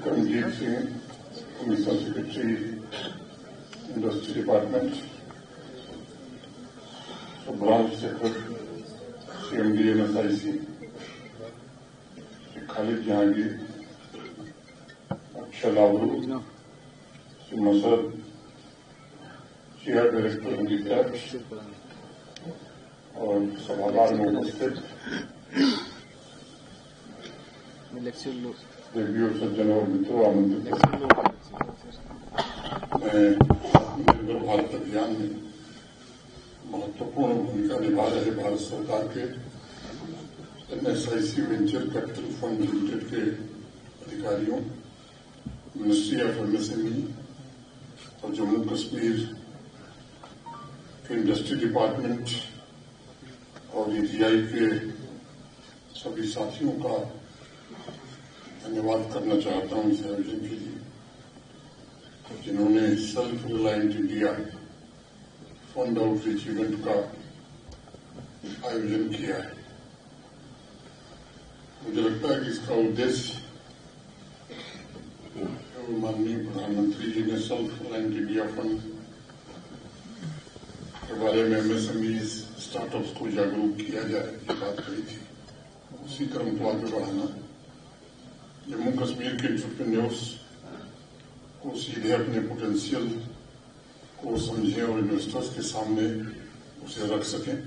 Karanjeet Singh, Commissioner Secretary, Industry Department, Subhraj Shekhar, CMD NSIC, Khalid Jahangir, Akshay Lavru, Masad, Chair Director Handicap और सभागार में उपस्थित देवियों सज्जन और मित्रों आमंत्रित मैं आत्मनिर्भर भारत अभियान में महत्वपूर्ण भूमिका निभा रहे भारत सरकार के NSIC venture capital fund limited के अधिकारियों, मिनिस्ट्री ऑफ MSME और जम्मू कश्मीर के इंडस्ट्री डिपार्टमेंट और EDI के सभी साथियों का धन्यवाद करना चाहता हूं इस आयोजन के लिए, जिन्होंने self reliant India fund outreach event का आयोजन किया है। मुझे लगता है कि इसका उद्देश्य माननीय प्रधानमंत्री जी ने सेल्फ रिलायंट इंडिया फंड के बारे में MSME स्टार्टअप्स को जागरूक किया जाए, ये बात कही थी, उसी क्रम को आगे बढ़ाना, जम्मू कश्मीर के एंटरप्रेन्योर्स को सीधे अपने पोटेंशियल को समझें और इन्वेस्टर्स के सामने उसे रख सकें,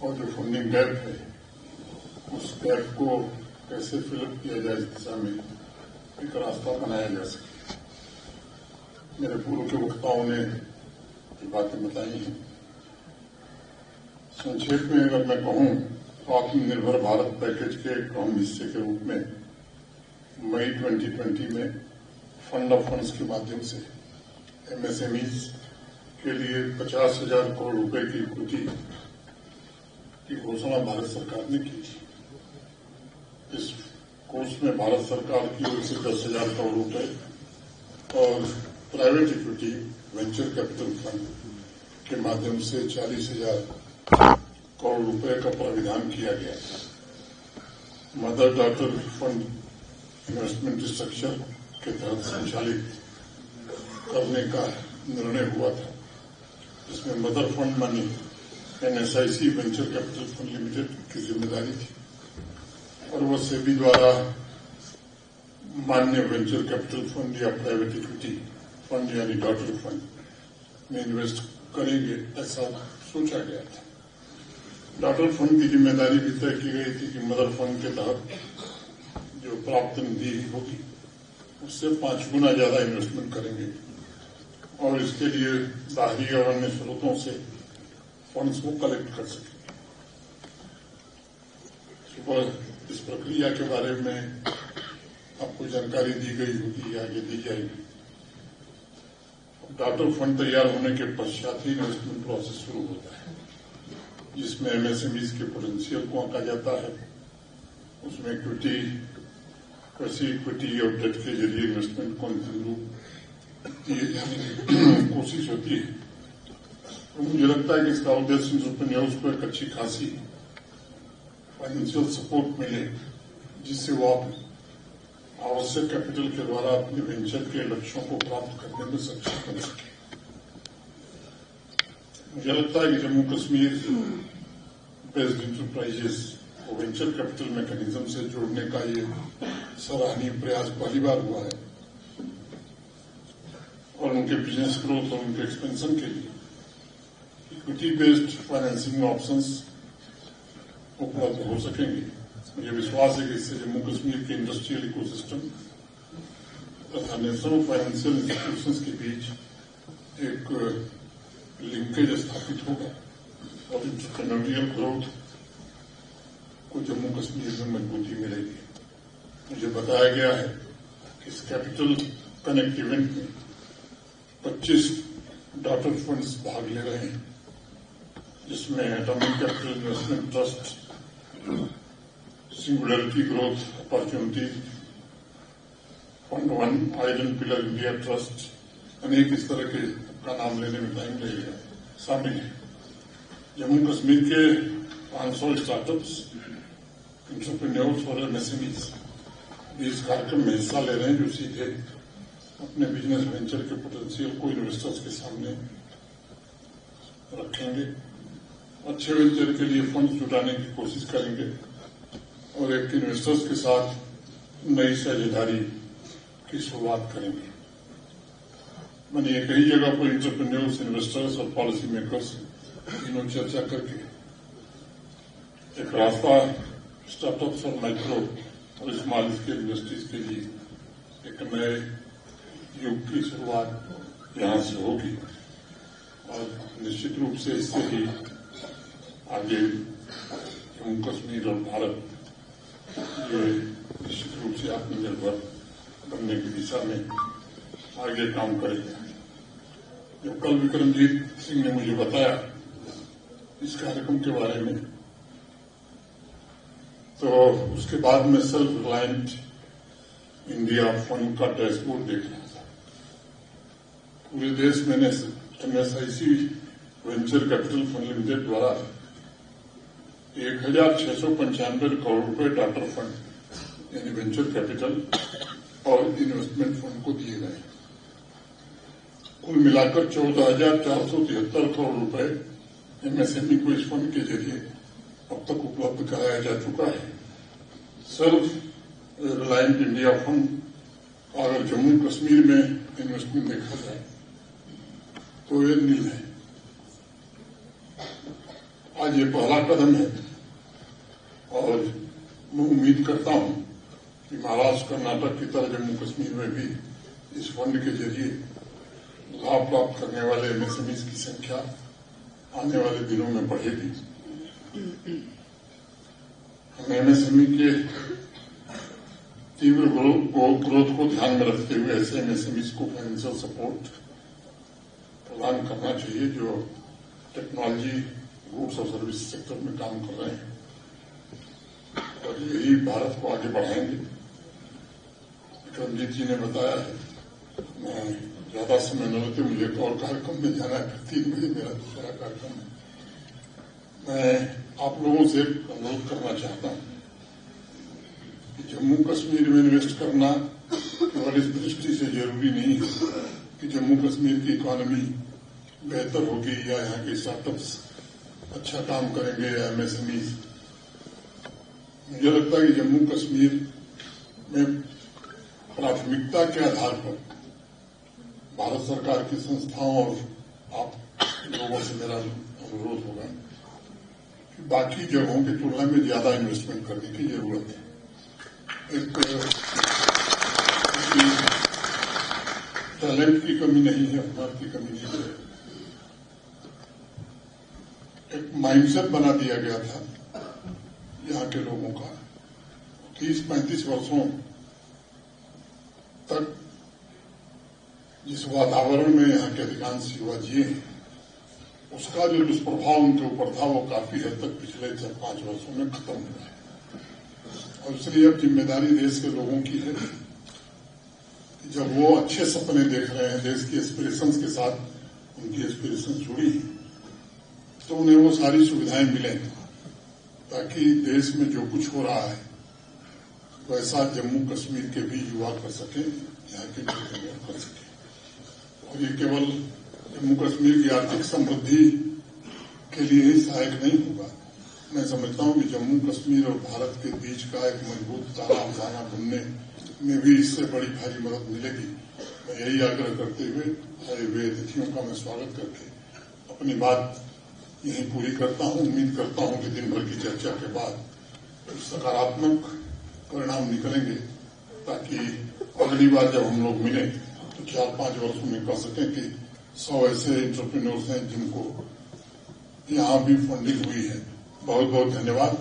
और जो फंडिंग गैप है उस गैप को कैसे फिलअप किया जाए इस दिशा में एक रास्ता बनाया जा सके। मेरे पूर्व के वक्ताओं ने ये बातें बताई हैं। संक्षेप में अगर मैं कहूं तो आत्मनिर्भर भारत पैकेज के एक अहम हिस्से के रूप में मई 2020 में फंड ऑफ फंड्स के माध्यम से MSMEs के लिए 50,000 करोड़ रुपए की इक्विटी की घोषणा भारत सरकार ने की थी। इस कोर्स में भारत सरकार की ओर से 10,000 करोड़ रुपए और private equity venture capital fund के माध्यम से 40,000 करोड़ रुपए का प्राविधान किया गया था। Mother daughter fund investment structure के तहत संचालित करने का निर्णय हुआ था, जिसमें mother fund money NSIC venture capital fund limited की जिम्मेदारी थी और वह सेबी द्वारा मान्य वेंचर कैपिटल फंड या प्राइवेट इक्विटी फंड यानी डॉटर फंड में इन्वेस्ट करेंगे, ऐसा सोचा गया था। डॉटर फंड की जिम्मेदारी भी तय की गई थी कि मदर फंड के तहत जो प्राप्त निधि होगी उससे 5 गुना ज्यादा इन्वेस्टमेंट करेंगे और इसके लिए बाहरी और अन्य स्रोतों से फंड्स को कलेक्ट कर सकेंगे। सुबह इस प्रक्रिया के बारे में आपको जानकारी दी गई होगी या आगे दी जाएगी। डॉटर फंड तैयार होने के पश्चात ही इन्वेस्टमेंट प्रोसेस शुरू होता है, जिसमें MSMEs के पोटेंशियल को आंका जाता है। उसमें इक्विटी, वैसी इक्विटी और डेट के जरिए इन्वेस्टमेंट को अंतिम रूप दिए जाने की कोशिश होती है। तो मुझे लगता है कि इसका उद्देश्य एंटरप्रेन्योर्स को एक अच्छी खासी फाइनेंशियल सपोर्ट मिले, जिससे वो आवश्यक कैपिटल के द्वारा अपने वेंचर के लक्ष्यों को प्राप्त करने में सक्षम बन सके। मुझे लगता है कि जम्मू कश्मीर बेस्ड इंटरप्राइजेस को वेंचर कैपिटल मैकेनिज्म से जोड़ने का ये सराहनीय प्रयास पहली बार हुआ है और उनके बिजनेस ग्रोथ और उनके एक्सपेंशन के लिए इक्विटी बेस्ड फाइनेंसिंग ऑप्शंस उपलब्ध हो सकेंगे। मुझे विश्वास है कि इससे जम्मू कश्मीर के इंडस्ट्रियल इकोसिस्टम तथा नेशनल फाइनेंशियल इंस्टीट्यूशंस के बीच एक लिंकेज स्थापित होगा और इंटरप्रेन्योरियल ग्रोथ को जम्मू कश्मीर में मजबूती मिलेगी। मुझे बताया गया है कि इस कैपिटल कनेक्ट इवेंट में 25 डॉटर फंड्स भाग ले रहे हैं, जिसमें atomic capital investment trust, singularity growth opportunity fund 1, island pillar India trust, अनेक इस तरह के का नाम लेने में टाइम लगेगा, शामिल है। जम्मू कश्मीर के 500 स्टार्टअप्स, एंटरप्रेन्योर्स और MSMEs इस कार्यक्रम में हिस्सा ले रहे हैं, जो सीधे अपने बिजनेस वेंचर के पोटेंशियल को इन्वेस्टर्स के सामने रखेंगे, अच्छे वेंचर के लिए फंड जुटाने की कोशिश करेंगे और एक इन्वेस्टर्स के साथ नई साझेदारी की शुरुआत करेंगे। मैंने एक ही जगह पर एंटरप्रेन्योर्स, इन्वेस्टर्स और पॉलिसी मेकर्स तीनों चर्चा करके एक रास्ता स्टार्टअप्स और माइक्रो और स्मॉल स्केल इंडस्ट्रीज के लिए एक नए युग की शुरुआत यहां से होगी और निश्चित रूप से इससे ही आगे जम्मू कश्मीर और भारत ये निश्चित रूप से आत्मनिर्भर बनने की दिशा में आगे काम करेगा। जो कल विक्रमजीत सिंह ने मुझे बताया इस कार्यक्रम के बारे में, तो उसके बाद में सेल्फ रिलायंट इंडिया फंड का डैशबोर्ड देख रहा था। पूरे देश में एमएसआईसी वेंचर कैपिटल फंड लिमिटेड द्वारा 1695 करोड़ रुपए डाटर फंड यानी वेंचर कैपिटल और इन्वेस्टमेंट फंड को दिए गए। कुल मिलाकर 14,473 करोड़ रुपए एमएसएमई को इस फंड के जरिए अब तक उपलब्ध कराया जा चुका है। सेल्फ रिलायंट इंडिया फंड अगर जम्मू कश्मीर में इन्वेस्टमेंट देखा जाए तो ये नील है। आज ये पहला कदम है और मैं उम्मीद करता हूं कि महाराष्ट्र, कर्नाटक की तरह जम्मू कश्मीर में भी इस फंड के जरिए लाभ प्राप्त करने वाले एमएसएमईज की संख्या आने वाले दिनों में बढ़ेगी। हम एमएसएमई के तीव्र ग्रोथ को ध्यान में रखते हुए ऐसे एमएसएमईज को फाइनेंशियल सपोर्ट प्रदान करना चाहिए जो टेक्नोलॉजी, गुड्स और सर्विस सेक्टर में काम कर रहे हैं और यही भारत को आगे बढ़ाएंगे। विक्रमजीत जी ने बताया है, मैं ज्यादा समय न लेते, मुझे एक और कार्यक्रम में जाना है, 3 बजे मेरा दूसरा कार्यक्रम है। मैं आप लोगों से अनुरोध करना चाहता हूं कि जम्मू कश्मीर में इन्वेस्ट करना केवल इस दृष्टि से जरूरी नहीं है कि जम्मू कश्मीर की इकोनॉमी बेहतर होगी या यहाँ के स्टार्टअप्स अच्छा काम करेंगे या एमएसएमईज। मुझे लगता है कि जम्मू कश्मीर में प्राथमिकता के आधार पर भारत सरकार की संस्थाओं और आप लोगों से मेरा अनुरोध होगा कि बाकी जगहों की तुलना में ज्यादा इन्वेस्टमेंट करने की जरूरत है। एक टैलेंट की कमी नहीं है, हुनर की कमी नहीं है। एक माइंडसेट बना दिया गया था यहाँ के लोगों का। 30-35 वर्षों तक जिस वातावरण में यहाँ के अधिकांश युवा जिए हैं, उसका जो दुष्प्रभाव उनके ऊपर था वो काफी हद तक पिछले 4-5 वर्षों में खत्म हुआ है। और इसलिए अब जिम्मेदारी देश के लोगों की है कि जब वो अच्छे सपने देख रहे हैं, देश की एस्पिरेशंस के साथ उनकी एस्पिरेशंस जुड़ी हैं, तो उन्हें वो सारी सुविधाएं मिलें ताकि देश में जो कुछ हो रहा है वैसा जम्मू कश्मीर के भी युवा कर सकें, यहाँ के लोग कर सकें। और ये केवल जम्मू कश्मीर की आर्थिक समृद्धि के लिए ही सहायक नहीं होगा। मैं समझता हूं कि जम्मू कश्मीर और भारत के बीच का एक मजबूत ताना बाना बुनने में भी इससे बड़ी भारी मदद मिलेगी। मैं यही आग्रह करते हुए आए हुए अतिथियों का मैं स्वागत करके अपनी बात यहीं पूरी करता हूं। उम्मीद करता हूं कि दिन भर की चर्चा के बाद सकारात्मक परिणाम निकलेंगे ताकि अगली बार जब हम लोग मिलें तो 4-5 वर्षों में कह सकें कि 100 ऐसे एंटरप्रेन्योर्स हैं जिनको यहाँ भी फंडिंग हुई है। बहुत बहुत धन्यवाद।